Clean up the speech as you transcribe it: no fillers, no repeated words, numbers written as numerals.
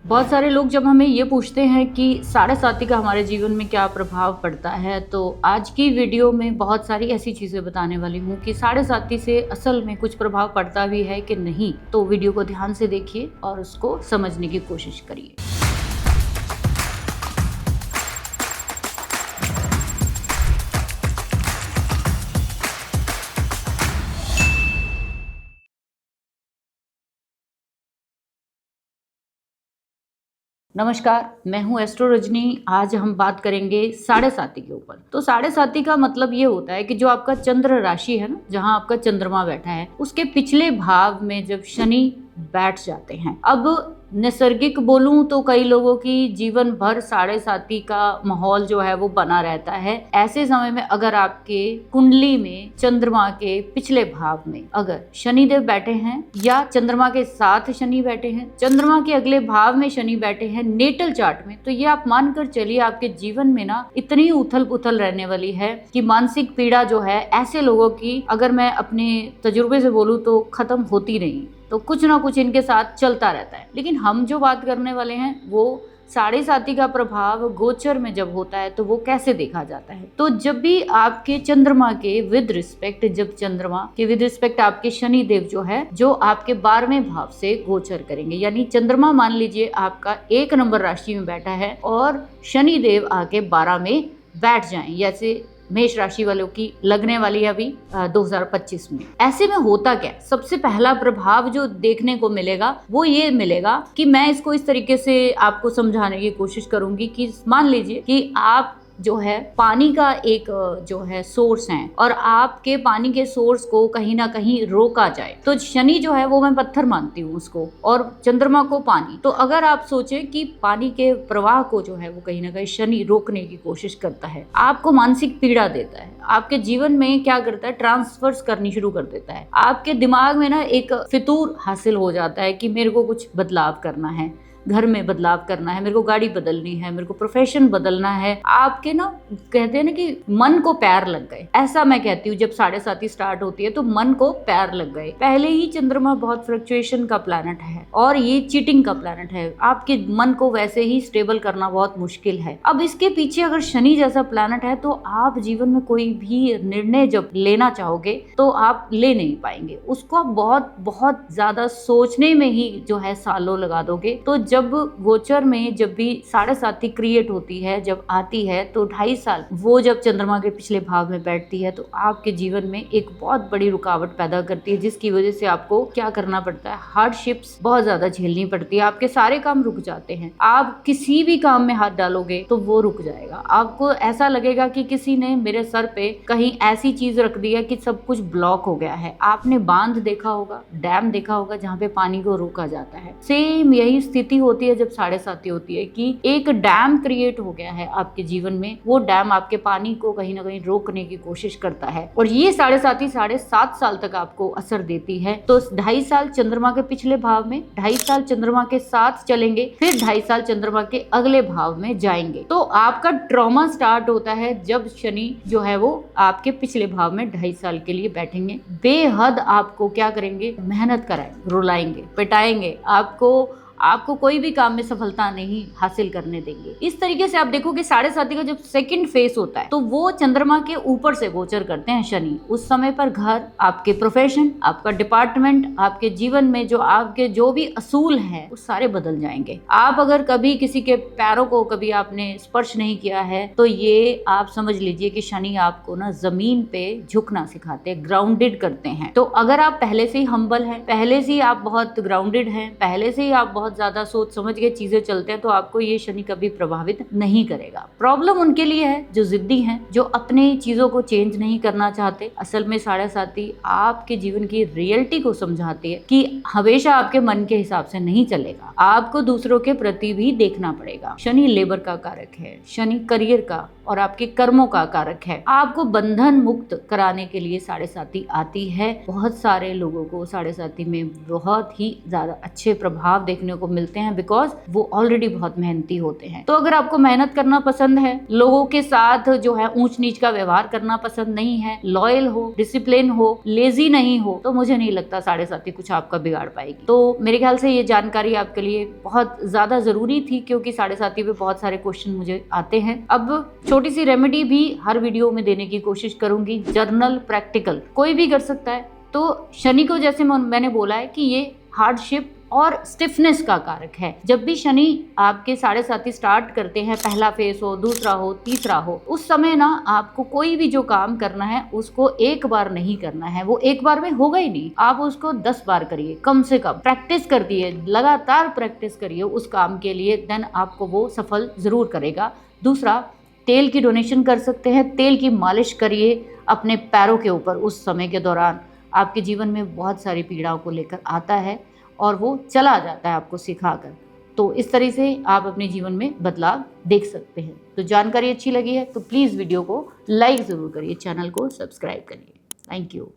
बहुत सारे लोग जब हमें ये पूछते हैं कि साढ़े साथी का हमारे जीवन में क्या प्रभाव पड़ता है, तो आज की वीडियो में बहुत सारी ऐसी चीज़ें बताने वाली हूँ कि साढ़े साथी से असल में कुछ प्रभाव पड़ता भी है कि नहीं। तो वीडियो को ध्यान से देखिए और उसको समझने की कोशिश करिए। नमस्कार, मैं हूँ एस्ट्रो रजनी। आज हम बात करेंगे साढ़े साथी के ऊपर। तो साढ़े साथी का मतलब ये होता है कि जो आपका चंद्र राशि है ना, जहाँ आपका चंद्रमा बैठा है, उसके पिछले भाव में जब शनि बैठ जाते हैं। अब नैसर्गिक बोलूं तो कई लोगों की जीवन भर साढ़े साथी का माहौल जो है वो बना रहता है। ऐसे समय में अगर आपके कुंडली में चंद्रमा के पिछले भाव में अगर शनिदेव बैठे हैं या चंद्रमा के साथ शनि बैठे हैं, चंद्रमा के अगले भाव में शनि बैठे हैं नेटल चार्ट में, तो ये आप मानकर चलिए आपके जीवन में ना इतनी उथल पुथल रहने वाली है कि मानसिक पीड़ा जो है ऐसे लोगों की, अगर मैं अपने तजुर्बे से बोलूं तो खत्म होती नहीं। तो कुछ ना कुछ इनके साथ चलता रहता है। लेकिन हम जो बात करने वाले हैं वो साढ़े साथी का प्रभाव गोचर में जब होता है तो वो कैसे देखा जाता है। तो जब भी आपके चंद्रमा के विद रिस्पेक्ट, जब चंद्रमा के विद रिस्पेक्ट आपके शनि देव जो है, जो आपके 12वें भाव से गोचर करेंगे, यानी चंद्रमा मान लीजिए आपका 1 नंबर राशि में बैठा है और शनि देव आके 12 में बैठ जाएं, जैसे मेष राशि वालों की लगने वाली है अभी 2025 में। ऐसे में होता क्या, सबसे पहला प्रभाव जो देखने को मिलेगा वो ये मिलेगा कि मैं इसको इस तरीके से आपको समझाने की कोशिश करूंगी कि मान लीजिए कि आप जो है पानी का एक जो है सोर्स है और आपके पानी के सोर्स को कहीं ना कहीं रोका जाए। तो शनि जो है वो मैं पत्थर मानती हूँ उसको, और चंद्रमा को पानी। तो अगर आप सोचें कि पानी के प्रवाह को जो है वो कहीं ना कहीं शनि रोकने की कोशिश करता है, आपको मानसिक पीड़ा देता है, आपके जीवन में क्या करता है, ट्रांसफर्स करनी शुरू कर देता है। आपके दिमाग में ना एक फितूर हासिल हो जाता है कि मेरे को कुछ बदलाव करना है, घर में बदलाव करना है, मेरे को गाड़ी बदलनी है, मेरे को प्रोफेशन बदलना है। आपके ना कहते हैं ना कि मन को पैर लग गए, ऐसा मैं कहती हूँ। जब साढ़े साथी स्टार्ट होती है तो मन को पैर लग गए। पहले ही चंद्रमा बहुत फ्लक्चुएशन का प्लैनेट है और ये चीटिंग का प्लैनेट है, आपके मन को वैसे ही स्टेबल करना बहुत मुश्किल है। अब इसके पीछे अगर शनि जैसा प्लैनेट है तो आप जीवन में कोई भी निर्णय जब लेना चाहोगे तो आप ले नहीं पाएंगे, उसको आप बहुत बहुत ज्यादा सोचने में ही जो है सालों लगा दोगे। तो जब गोचर में जब भी साढ़े साथी क्रिएट होती है, जब आती है तो 2.5 साल वो जब चंद्रमा के पिछले भाव में बैठती है तो आपके जीवन में एक बहुत बड़ी रुकावट पैदा करती है, जिसकी वजह से आपको क्या करना पड़ता है, हार्डशिप्स बहुत ज्यादा झेलनी पड़ती है। आपके सारे काम रुक जाते हैं, आप किसी भी काम में हाथ डालोगे तो वो रुक जाएगा। आपको ऐसा लगेगा कि किसी ने मेरे सर पे कहीं ऐसी चीज रख दी है कि सब कुछ ब्लॉक हो गया है। आपने बांध देखा होगा, डैम देखा होगा जहाँ पे पानी को रोका जाता है। सेम यही स्थिति होती है जब साढ़े साथी होती है कि एक डैम क्रिएट हो गया है आपके जीवन में, वो डैम आपके पानी को कहीं ना कहीं रोकने की कोशिश करता है। और ये साढ़े साथी 7.5 साल तक आपको असर देती है। तो 2.5 साल चंद्रमा के पिछले भाव में, 2.5 साल चंद्रमा के साथ चलेंगे, फिर 2.5 साल चंद्रमा के अगले भाव में जाएंगे। तो आपका ट्रॉमा स्टार्ट होता है जब शनि जो है वो आपके पिछले भाव में 2.5 साल के लिए बैठेंगे। बेहद आपको क्या करेंगे, मेहनत कराएंगे, रुलाएंगे, पिटाएंगे, आपको कोई भी काम में सफलता नहीं हासिल करने देंगे। इस तरीके से आप देखो कि साढ़े साथी का जब सेकंड फेस होता है तो वो चंद्रमा के ऊपर से गोचर करते हैं शनि। उस समय पर घर, आपके प्रोफेशन, आपका डिपार्टमेंट, आपके जीवन में जो आपके जो भी असूल हैं वो सारे बदल जाएंगे। आप अगर कभी किसी के पैरों को कभी आपने स्पर्श नहीं किया है तो ये आप समझ लीजिए कि शनि आपको ना जमीन पे झुकना सिखाते हैं, ग्राउंडेड करते हैं। तो अगर आप पहले से ही हम्बल हैं, पहले से ही आप बहुत ग्राउंडेड हैं, पहले से ही आप बहुत ज्यादा सोच समझ के चीजें चलते हैं, तो आपको ये शनि कभी प्रभावित नहीं करेगा। प्रॉब्लम उनके लिए है जो जिद्दी हैं, जो अपने चीजों को चेंज नहीं करना चाहते। असल में साढ़े साथी आपके जीवन की रियलिटी को समझाती है कि हमेशा आपके मन के हिसाब से नहीं चलेगा, आपको दूसरों के प्रति भी देखना पड़ेगा। शनि लेबर का कारक है, शनि करियर का और आपके कर्मों का कारक है। आपको बंधन मुक्त कराने के लिए साढ़े साती आती है। बहुत सारे लोगों को साढ़े साती में बहुत ही ज्यादा अच्छे प्रभाव देखने को मिलते हैं, बिकॉज वो ऑलरेडी बहुत मेहनती होते हैं। तो अगर आपको मेहनत करना पसंद है, लोगों के साथ जो है ऊंच नीच का व्यवहार करना पसंद नहीं है, लॉयल हो, डिसिप्लिन हो, लेजी नहीं हो, तो मुझे नहीं लगता साढ़े साती कुछ आपका बिगाड़ पाएगी। तो मेरे ख्याल से ये जानकारी आपके लिए बहुत ज्यादा जरूरी थी, क्योंकि साढ़े साती पे बहुत सारे क्वेश्चन मुझे आते हैं। अब छोटी सी रेमेडी भी हर वीडियो में देने की कोशिश करूंगी। जर्नल, प्रैक्टिकल कोई भी कर सकता है। तो शनि को जैसे मैंने बोला है कि ये हार्डशिप और स्टिफनेस का कारक है। जब भी शनि आपके साढ़े साती स्टार्ट करते हैं, पहला फेस हो, दूसरा हो, तीसरा हो, उस समय ना आपको कोई भी जो काम करना है उसको एक बार नहीं करना है। वो एक बार में होगा ही नहीं, आप उसको 10 बार करिए, कम से कम प्रैक्टिस कर दिए, लगातार प्रैक्टिस करिए उस काम के लिए, देन आपको वो सफल जरूर करेगा। दूसरा, तेल की डोनेशन कर सकते हैं। तेल की मालिश करिए अपने पैरों के ऊपर। उस समय के दौरान आपके जीवन में बहुत सारी पीड़ाओं को लेकर आता है और वो चला जाता है आपको सिखाकर। तो इस तरह से आप अपने जीवन में बदलाव देख सकते हैं। तो जानकारी अच्छी लगी है तो प्लीज़ वीडियो को लाइक ज़रूर करिए, चैनल को सब्सक्राइब करिए। Thank you.